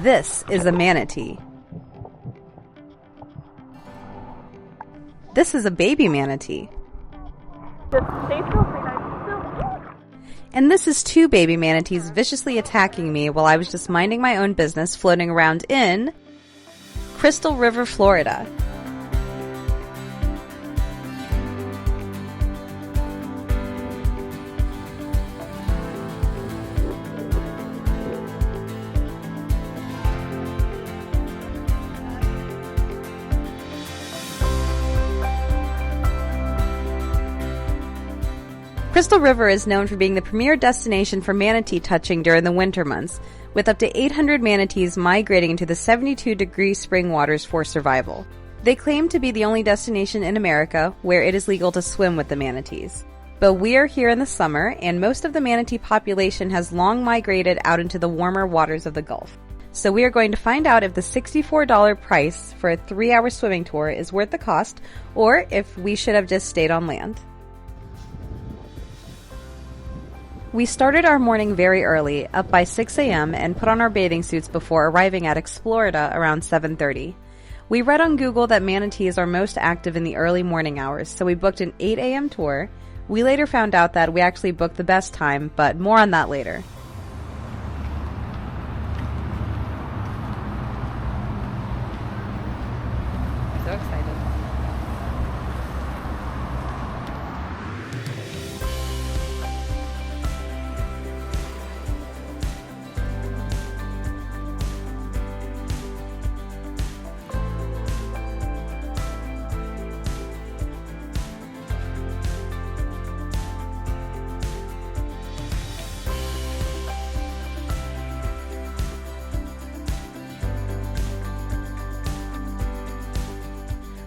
This is a manatee. This is a baby manatee. And this is two baby manatees viciously attacking me while I was just minding my own business floating around in Crystal River, Florida. Crystal River is known for being the premier destination for manatee touching during the winter months, with up to 800 manatees migrating into the 72-degree spring waters for survival. They claim to be the only destination in America where it is legal to swim with the manatees. But we are here in the summer, and most of the manatee population has long migrated out into the warmer waters of the Gulf. So we are going to find out if the $64 price for a 3-hour swimming tour is worth the cost, or if we should have just stayed on land. We started our morning very early, up by 6 a.m., and put on our bathing suits before arriving at Explorida around 7:30. We read on Google that manatees are most active in the early morning hours, so we booked an 8 a.m. tour. We later found out that we actually booked the best time, but more on that later. So excited.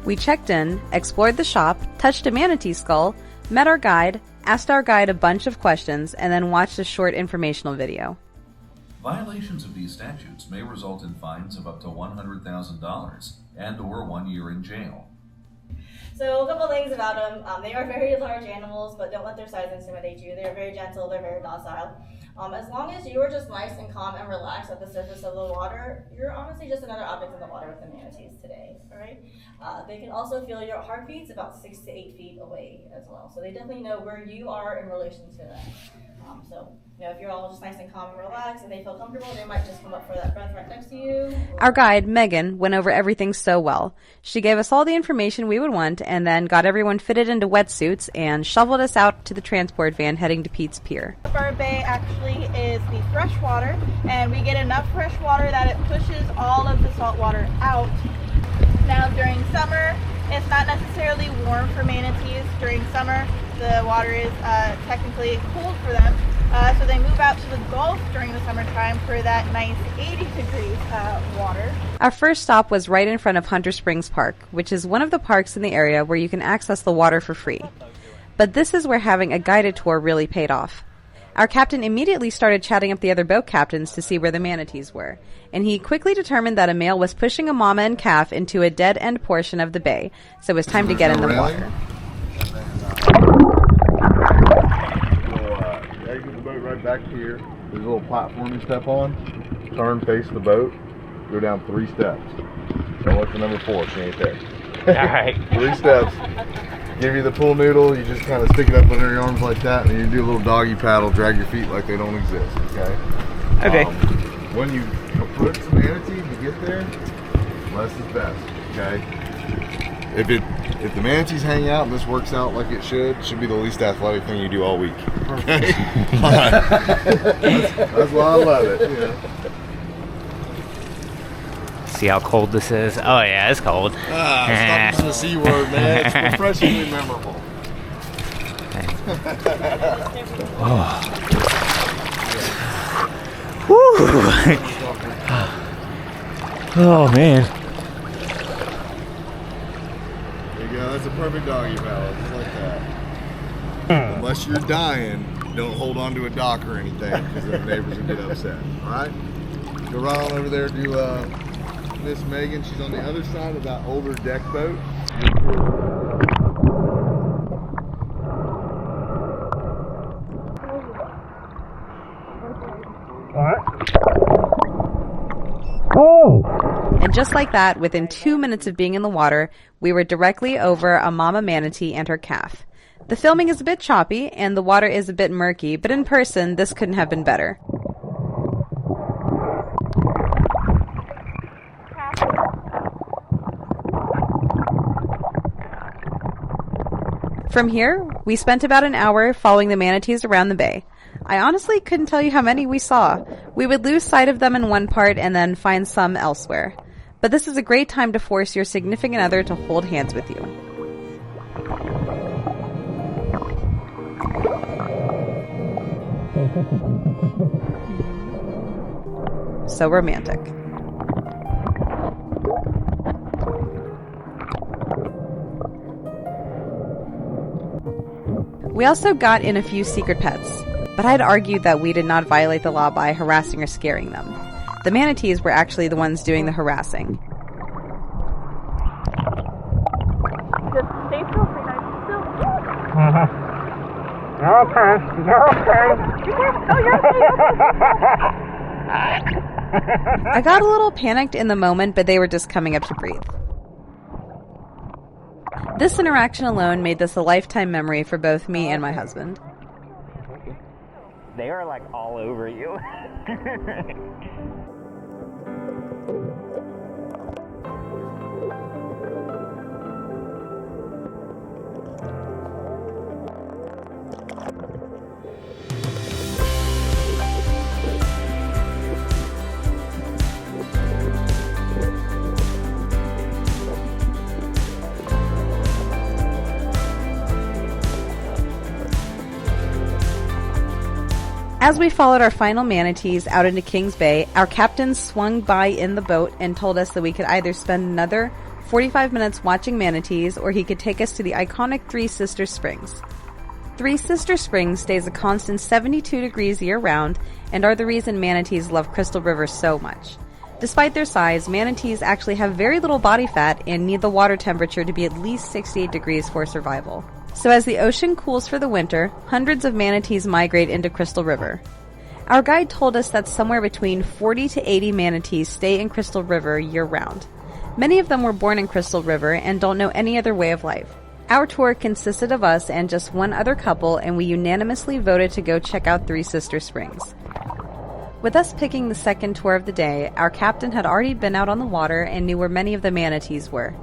We checked in, explored the shop, touched a manatee skull, met our guide, asked our guide a bunch of questions, and then watched a short informational video. Violations of these statutes may result in fines of up to $100,000 and/or 1 year in jail. So a couple things about them. They are very large animals, but don't let their size intimidate you. They're very gentle, they're very docile. As long as you are just nice and calm and relaxed at the surface of the water, you're honestly just another object in the water with the manatees today, all right? They can also feel your heartbeats about 6 to 8 feet away as well. So they definitely know where you are in relation to them. If you're all just nice and calm and relaxed and they feel comfortable, they might just come up for that breath right next to you. Our guide, Megan, went over everything so well. She gave us all the information we would want and then got everyone fitted into wetsuits and shoveled us out to the transport van heading to Pete's Pier. Our bay actually is the fresh water, and we get enough fresh water that it pushes all of the salt water out. Now during summer, it's not necessarily warm for manatees. During summer, the water is technically cold for them. So they move out to the Gulf during the summertime for that nice 80 degrees water. Our first stop was right in front of Hunter Springs Park, which is one of the parks in the area where you can access the water for free. But this is where having a guided tour really paid off. Our captain immediately started chatting up the other boat captains to see where the manatees were, and he quickly determined that a male was pushing a mama and calf into a dead-end portion of the bay, so it was time to get in the water. Exit the boat right back here. There's a little platform you step on. Turn, face the boat. Go down 3 steps. Don't look for number 4. She ain't there. Alright. 3 steps. Give you the pool noodle. You just kind of stick it up under your arms like that, and you do a little doggy paddle. Drag your feet like they don't exist. Okay. Okay. When you approach the manatee to get there, less is best. Okay. If the manatees hang out and this works out like it should be the least athletic thing you do all week. Okay? that's why I love it. Yeah. See how cold this is? Oh yeah, it's cold. Stop using the C word, man. It's refreshingly memorable. Oh man. Yeah, that's a perfect doggy paddle, just like that. Unless you're dying, don't hold on to a dock or anything, because the neighbors will get upset. All right? Go right on over there to Miss Megan. She's on the other side of that older deck boat. And just like that, within 2 minutes of being in the water, we were directly over a mama manatee and her calf. The filming is a bit choppy, and the water is a bit murky, but in person, this couldn't have been better. From here, we spent about an hour following the manatees around the bay. I honestly couldn't tell you how many we saw. We would lose sight of them in one part and then find some elsewhere. But this is a great time to force your significant other to hold hands with you. So romantic. We also got in a few secret pets, but I'd argued that we did not violate the law by harassing or scaring them. The manatees were actually the ones doing the harassing. Just stay still, stay nice and still. Okay. I got a little panicked in the moment, but they were just coming up to breathe. This interaction alone made this a lifetime memory for both me and my husband. They are like all over you. As we followed our final manatees out into Kings Bay, our captain swung by in the boat and told us that we could either spend another 45 minutes watching manatees or he could take us to the iconic Three Sisters Springs. Three Sisters Springs stays a constant 72 degrees year-round and are the reason manatees love Crystal River so much. Despite their size, manatees actually have very little body fat and need the water temperature to be at least 68 degrees for survival. So as the ocean cools for the winter, hundreds of manatees migrate into Crystal River. Our guide told us that somewhere between 40 to 80 manatees stay in Crystal River year-round. Many of them were born in Crystal River and don't know any other way of life. Our tour consisted of us and just one other couple, and we unanimously voted to go check out Three Sisters Springs. With us picking the second tour of the day, our captain had already been out on the water and knew where many of the manatees were.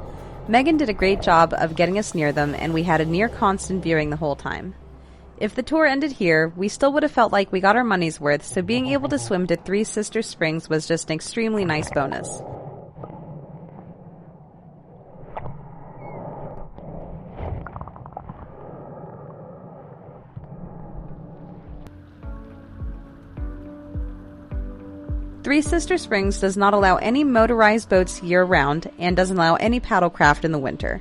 Megan did a great job of getting us near them, and we had a near constant viewing the whole time. If the tour ended here, we still would have felt like we got our money's worth, so being able to swim to Three Sisters Springs was just an extremely nice bonus. Three Sisters Springs does not allow any motorized boats year-round and doesn't allow any paddlecraft in the winter.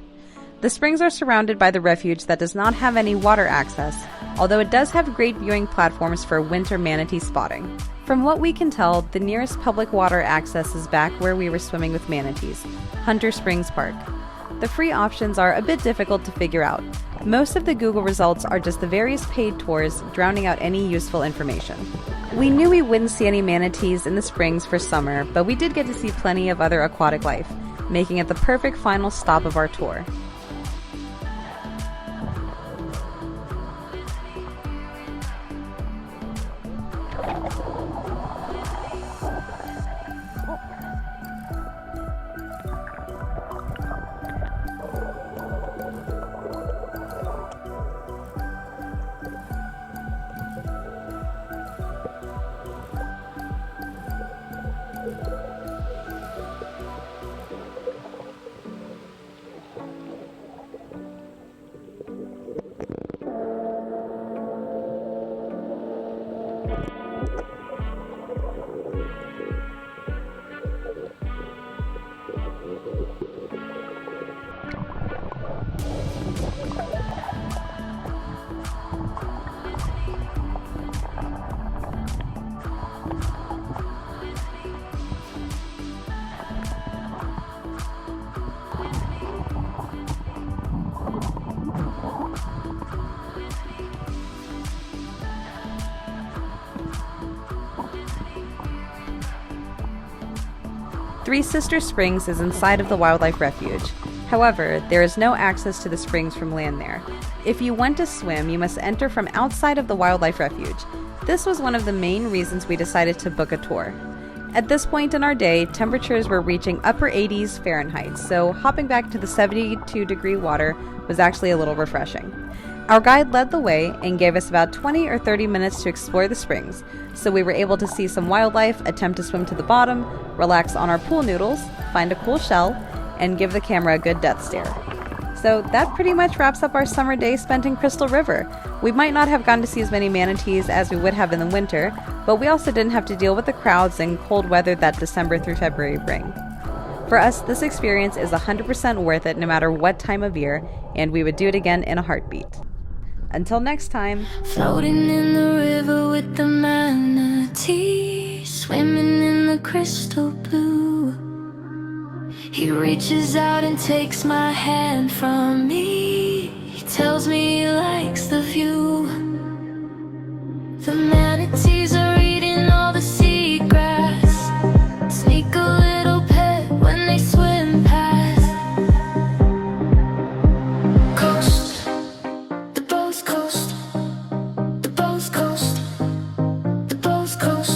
The springs are surrounded by the refuge that does not have any water access, although it does have great viewing platforms for winter manatee spotting. From what we can tell, the nearest public water access is back where we were swimming with manatees, Hunter Springs Park. The free options are a bit difficult to figure out. Most of the Google results are just the various paid tours, drowning out any useful information. We knew we wouldn't see any manatees in the springs for summer, but we did get to see plenty of other aquatic life, making it the perfect final stop of our tour. Three Sister Springs is inside of the wildlife refuge. However, there is no access to the springs from land there. If you want to swim, you must enter from outside of the wildlife refuge. This was one of the main reasons we decided to book a tour. At this point in our day, temperatures were reaching upper 80s Fahrenheit, so hopping back to the 72-degree water was actually a little refreshing. Our guide led the way and gave us about 20 or 30 minutes to explore the springs, so we were able to see some wildlife, attempt to swim to the bottom, relax on our pool noodles, find a cool shell, and give the camera a good death stare. So that pretty much wraps up our summer day spent in Crystal River. We might not have gotten to see as many manatees as we would have in the winter, but we also didn't have to deal with the crowds and cold weather that December through February bring. For us, this experience is 100% worth it no matter what time of year, and we would do it again in a heartbeat. Until next time. Floating in the river with the manatee, swimming in the crystal blue. He reaches out and takes my hand from me. He tells me he likes the view. The manatees are eating all the seagrass. Sneak a little pet when they swim past. Coast, the boat's coast. The boat's coast. The boat's coast.